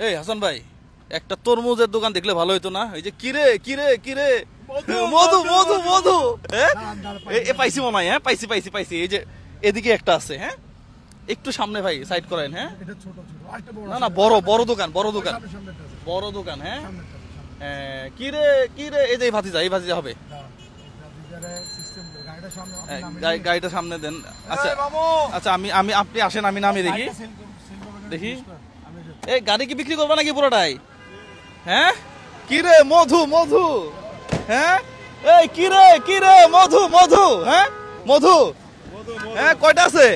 এই হাসান ভাই, একটা তরমুজের দোকান দেখলে ভালো হতো না? এই যে কিরে কিরে কিরে মধু মধু মধু, হ্যাঁ পাইছি মনে হয়। হ্যাঁ পাইছি পাইছি পাইছি। এই যে এদিকে একটা আছে। হ্যাঁ একটু সামনে ভাই সাইড করেন। হ্যাঁ না না, বড় বড় দোকান, বড় দোকান, বড় দোকান। হ্যাঁ কিরে কিরে, এই যে এই ভাতিজা হবে। গাড়িটা সামনে দেন। আচ্ছা আচ্ছা, আমি আপনি আসেন, আমি নামি দেখি দেখি। এই গাড়ি কি বিক্রি করবে নাকি পুরোটাই? হ্যাঁ কিরে মধু মধু, হ্যাঁ এই কিরে কিরে মধু মধু, হ্যাঁ মধু, হ্যাঁ কয়টা আছে?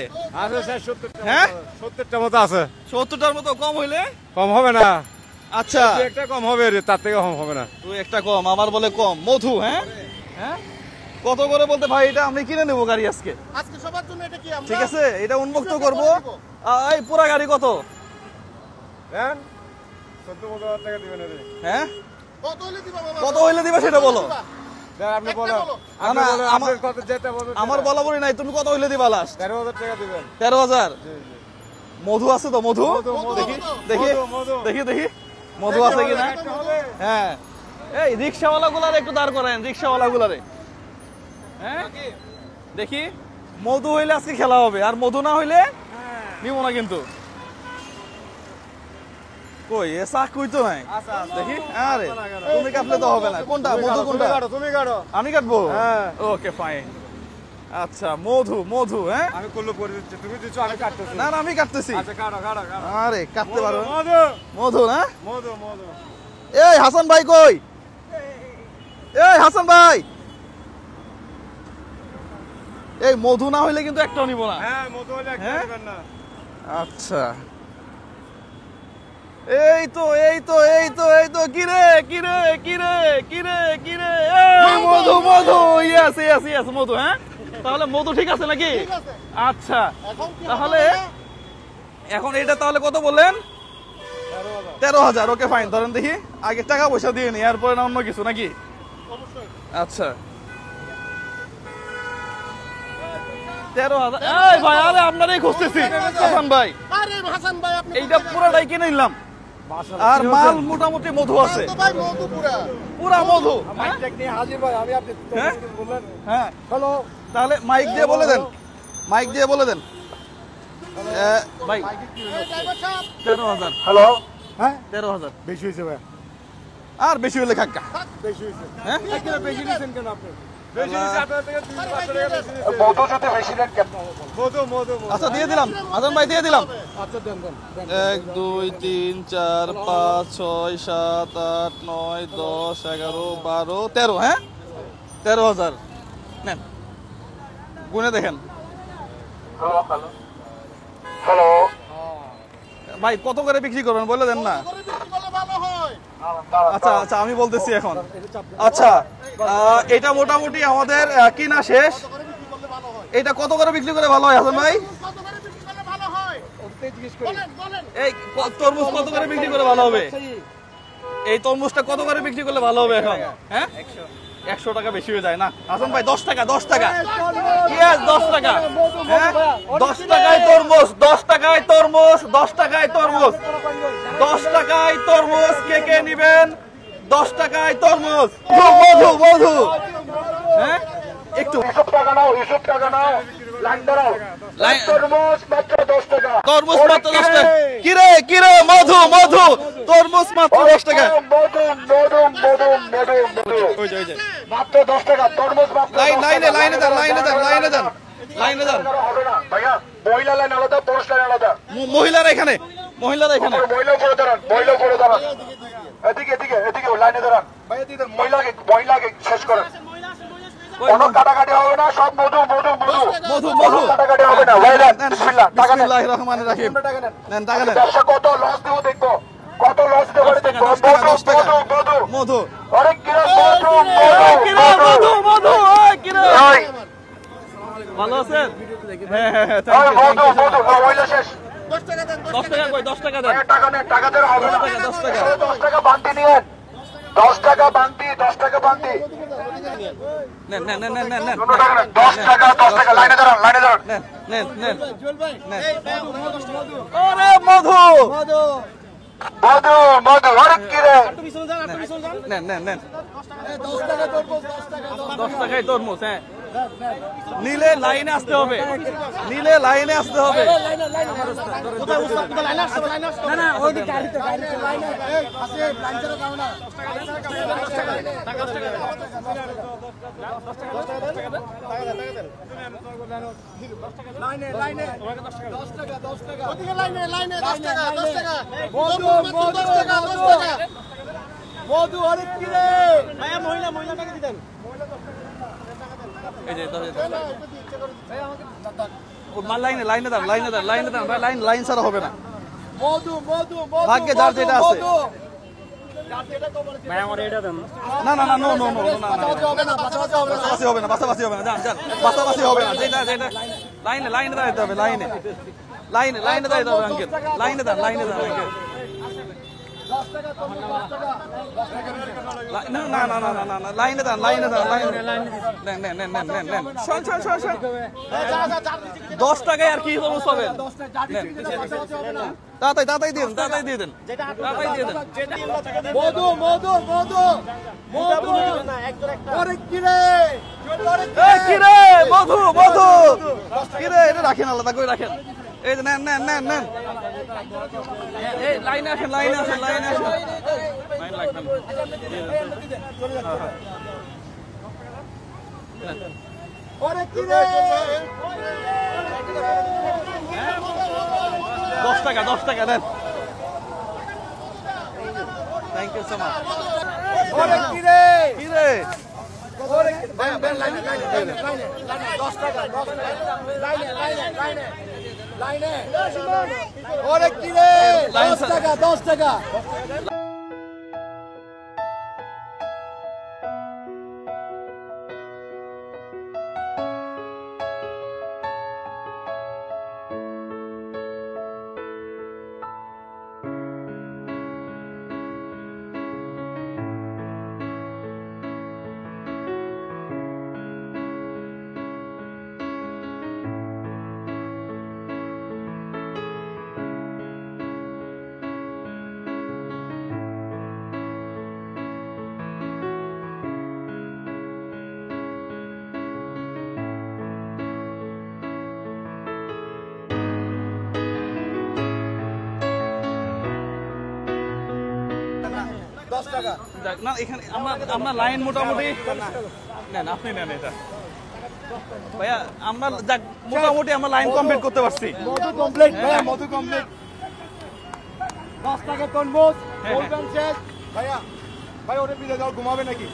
হ্যাঁ 70টার মতো আছে। 70টার মতো। কম হইলে? কম হবে না। আচ্ছা একটা কম হবে, তার থেকে কম হবে না। তুই একটা কম, আমার বলে কম। মধু, হ্যাঁ হ্যাঁ কত করে বলতে ভাই? এটা আমি কিনে নেবো গাড়ি আজকে সবার জন্য। এটা কি ঠিক আছে, এটা উন্মুক্ত করবো। এই পুরা গাড়ি কত? হ্যাঁ 14,000 টাকা দিবেন। হ্যাঁ কত হইলে দিবা সেটা বলো। আপনি বলো। আমার বলা বলি নাই, তুমি কত হইলে দিবা লাস্ট? 13,000 টাকা দিবেন। 13,000? মধু আছে তো? মধু দেখি দেখি দেখি দেখি, মধু আছে কিনা। হ্যাঁ এই রিক্সাওয়ালা গুলারে একটু দাঁড় করেন, রিক্সাওয়ালা গুলারে। হ্যাঁ দেখি, মধু হইলে আজকে খেলা হবে, আর মধু না হইলে নিব না কিন্তু। কই এ চা কই তো নাই দেখি। আরে তুমি কাটলে তো হবে না। কোনটা মধু? কোনটা? তুমি কাটো। আমি কাটবো? হ্যাঁ ওকে ফাইন। আচ্ছা মধু মধু, হ্যাঁ আমি করলে পরে দিচ্ছি, তুমি দিছো আমি কাটতেছি। না না আমি কাটতেছি। আচ্ছা কাটো কাটো কাটো। আরে কাটতে পারো? মধু মধু না? মধু মধু। এই হাসান ভাই কই? এই হাসান ভাই, এই মধু না হইলে কিন্তু একটাও নিব না। হ্যাঁ মধু হলে একটা দিবেন না। আচ্ছা এই তো এই তো এই তো এই তো, কিরে কিরে কিরে কিরে কিরে, এই মধু মধু, ইয়েস ইয়েস ইয়েস মধু। হ্যাঁ তাহলে মধু ঠিক আছে নাকি? আচ্ছা তাহলে এখন এটা তাহলে কত বললেন? 13,000। ওকে ফাইন, ধরেন দেখি। আগে টাকা পয়সা দিয়ে নি, এরপরে না অন্য কিছু নাকি? আচ্ছা 13,000। এই ভাই, আরে আপনারই খুঁজতেছি হাসান ভাই। আরে হাসান ভাই, আপনি এইটা পুরোটাই কিনে নিলাম, আর মাল মোটামুটি মধু আছে। ভাই মধু পুরা মধু। হাজির ভাই, আমি আপনি বললেন। হ্যাঁ হ্যালো, তাহলে মাইক দিয়ে বলে দেন, মাইক দিয়ে বলে দেন ভাই। 13,000। হ্যালো। হ্যাঁ 13,000 বেশি হয়েছে ভাই। আর বেশি হলে কাকা। বেশি হয়েছে। হ্যাঁ বেশি নিয়েছেন কেন আপনি? বেশি আল্লাহ। হয়েছে আপনার থেকে 2-5 টাকা বেশি নিয়েছেন। মধু সাথে বেশি দেন কেন? মধু মধু। আচ্ছা দিয়ে দিলাম হাসান ভাই, দিয়ে দিলাম। আচ্ছা দেন দেন। 1 2 3 4 5 6 7 8 9 10 11 12 13। হ্যাঁ 13,000 নেন, গুনে দেখেন। হ্যালো। ভাই কত করে বিক্রি করবেন বলে দেন না। আচ্ছা আচ্ছা আমি বলতেছি এখন। আচ্ছা এটা মোটামুটি আমাদের কিনা শেষ। এটা কত করে বিক্রি করে ভালো হয় হাসান ভাই? এই তরমুজ কত করে বিক্রি করে ভালো হবে? এই তরমুজটা কত করে বিক্রি করলে ভালো হবে এখন? হ্যাঁ 100 টাকা বেশি হয়ে যায় না হাসান ভাই? 10 টাকা 10 টাকা, ইয়েস 10 টাকা। হ্যাঁ 10 টাকায় তরমুজ, 10 টাকায় তরমুজ, 10 টাকায় তরমুজ, 10 টাকায় তরমুজ। কে কে নিবেন? 10 টাকায় তরমুজ। মধু মধু। হ্যাঁ একটু টাকা নাও, 20 টাকা নাও। লাইন দাঁড়াও। তরমুজ মাত্র 10 টাকা। তরমুজ মাত্র 10 টাকা। কিরে কিরে মধু মধু, তরমুজ মাত্র 10 টাকা। মধু মধু মধু মধু মধু। ওই যে ওই যে মাত্র 10 টাকা। তরমুজ মাত্র লাইনে লাইনে দেন, লাইনে দেন, লাইনে দেন, লাইনে দেন। হবে না ভাইয়া, মহিলা লাইন আলাদা, পুরুষ লাইন আলাদা। মহিলারা এখানে, মহিলারা এখানে। মহিলা করে দাঁড়ান, মহিলা করে দাঁড়ান। এদিকে এদিকে এদিকে লাইনে দাঁড়ান ভাইয়া। দিদি মহিলাকে শেষ করেন। কোনো কাটাকাটি হবে না, সব মধু মধু মধু মধু মধু। কাটাকাটি হবে না। ভাই দেন বিসমিল্লাহ, টাকা নেন। বিসমিল্লাহির রহমানির রহিম। নেন টাকা নেন। ব্যবসা কত লস দেবো দেখবো, কত লস দেবো দেখবো। 10 টাকা মধু মধু মধু। অনেক কিলো মধু কিরে মধু মধু, ওই কিরে। ওই ভালো আছেন? হ্যাঁ হ্যাঁ হ্যাঁ, থ্যাংক ইউ মধু মধু মহিলা শেষ। 10 টাকা কই? 10 টাকা দেন। টাকা নেন, টাকা দেওয়া হবে না। 10 টাকা 10 টাকা বান্তি নিয়েন। 10 টাকা বান্তি, 10 টাকা বান্তি। নেন নেন নেন নেন নেন 10 টাকা 10 টাকা। লাইনে দাঁড়ান, লাইনে দাঁড়ান। নেন নেন নেন। আরে মধু মধু মধু অনেক কিরে নেন নেন নেন 10 টাকা তরমুজ 10 টাকা 10 টাকায় তরমুজ। হ্যাঁ, নিলে লাইনে আসতে হবে, নিলে লাইনে আসতে হবে। না না ওই গাড়িতে লাইনে এই পাশে লাইন ছাড়া যাও না 10 টাকা লাইনে লাইনে 10 টাকা 10 টাকা ওদিকে লাইনে লাইনে 10 টাকা 10 টাকা মধু মধু 10 টাকা 10 টাকা মধু অনেক কিরে ভাইয়া মহিলাটাকে দিতেন এই যে লাইনে লাইনে দাঁড়ান, লাইনে দাঁড়ান, লাইনে দাঁড়ান ভাই, লাইন লাইন ছাড়া হবে না। মধু মধু মধু ভাগ্যে যার যেটা আছে। না না না, নো নো নো, না না, হবে না বাঁচাতে হবে না বাসাবাসি হবে না, বাসাবাসি হবে না, যান যান, বাসাবাসি হবে না। যেটা যেটা লাইনে লাইনে দাঁড়াতে হবে, লাইনে লাইনে লাইনে দাঁড়াতে হবে আঙ্কেল, লাইনে দাঁড়ান, লাইনে দাঁড়ান আঙ্কেল। 10 টাকা তরমুজ 10 টাকা না না না না না না, লাইনে দাঁড়ান, লাইনে দাঁড়ান, লাইনে নেন নেন নেন নেন নেন নেন, শোন শোন শোন শোন, 10 টাকায় আর কি তরমুজ পাবেন? তাড়াতাড়ি তাড়াতাড়ি দিয়ে দেন, তাড়াতাড়ি দিয়ে দেন, তাড়াতাড়ি দিয়ে দেন। মধু মধু মধু মধু অনেক কিরে এই কি রে, মধু মধু, কি রে, এটা রাখেন, আলাদা করে রাখেন। এই যে নেন নেন নেন নেন, এই লাইনে আসেন, লাইনে আসেন, লাইনে আসেন, লাইন লাগবেন। 10 টাকা 10 টাকা দেন, থ্যাংক ইউ সো মাচ। অনেক কিরে কি রে, লাইনে 10 টাকা 10 টাকা লাইনে লাইনে লাইনে লাইনে অনেক কিরে 10 টাকা 10 টাকা যাক, না এখানে আমরা আমরা লাইন মোটামুটি নেন, আপনি নেন এটা ভাইয়া, আমরা যাক মোটামুটি আমরা লাইন কমপ্লিট করতে পারছি। মধু কমপ্লিট ভাইয়া মধু কমপ্লিট 10 টাকা তরমুজ বলবেন শেষ ভাইয়া ভাই ওরে বিলে দাও ঘুমাবে নাকি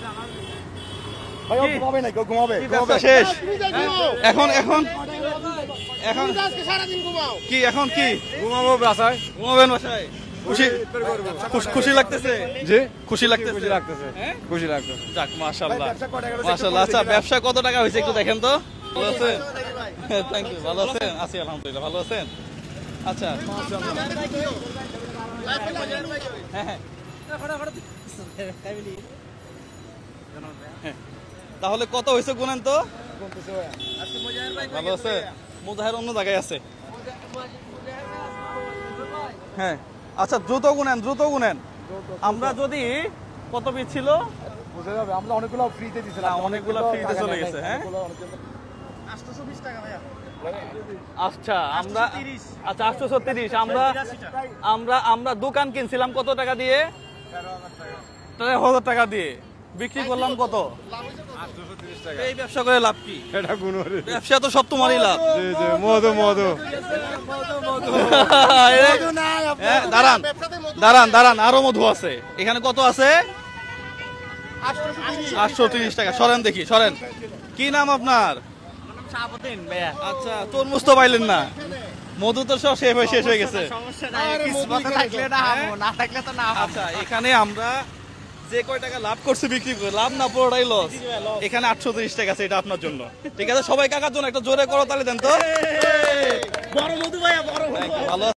ভাই ও কি? ঘুমাবে নাকি ও ঘুমাবে কি ব্যবসা শেষ? এখন এখন এখন সারাদিন ঘুমাও কি, এখন কি ঘুমাবো বাসায়? ঘুমাবেন বাসায়? খুশি খুশি লাগতেছে? জি খুশি লাগতেছে? খুশি লাগতেছে হ্যাঁ? খুশি লাগতেছে যাক মাশাআল্লাহ ব্যবসা কয় টাকা হয়েছে? মাশাআল্লাহ। আচ্ছা ব্যবসা কত টাকা হয়েছে একটু দেখেন তো। ভালো আছেন? Thank you. ভালো আছেন? আছি আলহামদুলিল্লাহ। ভালো আছেন? আচ্ছা হ্যাঁ হ্যাঁ হ্যাঁ। তাহলে কত হয়েছে গুনেন তো। ভালো আছে? মুজাহের অন্য জায়গায় আছে। হ্যাঁ আচ্ছা, দ্রুত গুনেন, দ্রুত গুনেন। আমরা যদি কত পিস ছিল? বুঝে যাবে আমরা অনেকগুলো ফ্রিতে দিছিলাম অনেকগুলো ফ্রিতে চলে গেছে। হ্যাঁ আচ্ছা আমরা আচ্ছা 830। আমরা দোকান কিনছিলাম কত টাকা দিয়ে? 13,000 টাকা দিয়ে। বিক্রি করলাম কত? এই ব্যবসা করে লাভ কি? এটা গুণরে ব্যবসা তো সব তোমারই লাভ। জি জি মধু মধু হ্যাঁ, দাঁড়ান দাঁড়ান দাঁড়ান, আরো মধু আছে এখানে। কত আছে? 830 টাকা। সরেন দেখি, সরেন। কি নাম আপনার? আচ্ছা, তরমুজ তো পাইলেন না, মধু তো সব শেষ হয়ে গেছে। আচ্ছা, এখানে আমরা যে কয় টাকা লাভ করছি বিক্রি করে, লাভ না পুরোটাই লস। এখানে 830 টাকা আছে, এটা আপনার জন্য। ঠিক আছে, সবাই কাকার জন্য একটা জোরে করো তাহলে দেন তো। বড় মধু ভাইয়া, বড় ভালো।